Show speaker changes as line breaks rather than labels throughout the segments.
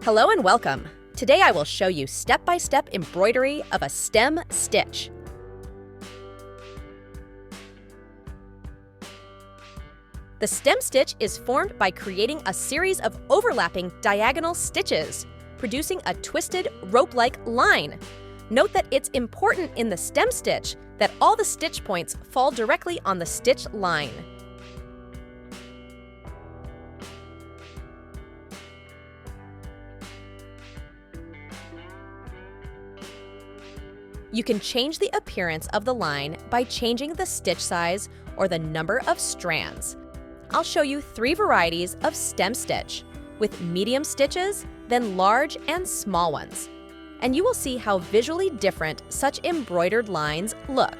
Hello and welcome. Today I will show you step-by-step embroidery of a stem stitch. The stem stitch is formed by creating a series of overlapping diagonal stitches, producing a twisted rope-like line. Note that it's important in the stem stitch that all the stitch points fall directly on the stitch line. You can change the appearance of the line by changing the stitch size or the number of strands. I'll show you 3 varieties of stem stitch, with medium stitches, then large and small ones. And you will see how visually different such embroidered lines look.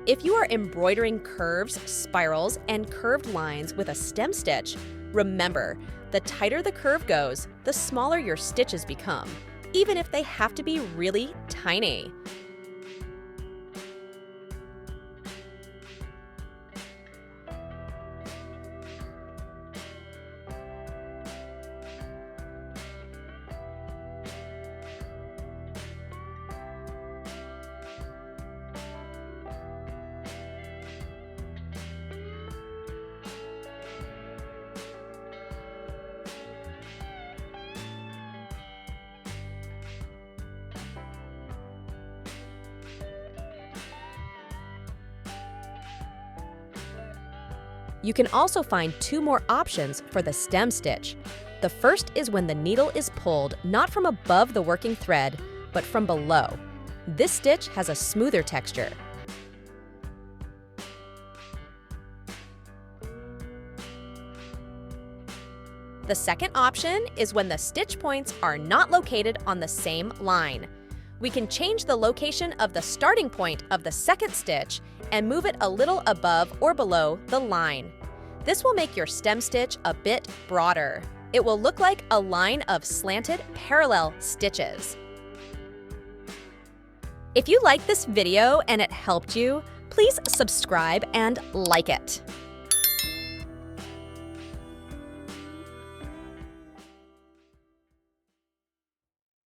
If you are embroidering curves, spirals, and curved lines with a stem stitch, remember, the tighter the curve goes, the smaller your stitches become, even if they have to be really tiny. You can also find 2 more options for the stem stitch. The first is when the needle is pulled not from above the working thread, but from below. This stitch has a smoother texture. The second option is when the stitch points are not located on the same line. We can change the location of the starting point of the second stitch and move it a little above or below the line. This will make your stem stitch a bit broader. It will look like a line of slanted parallel stitches. If you liked this video and it helped you, please subscribe and like it.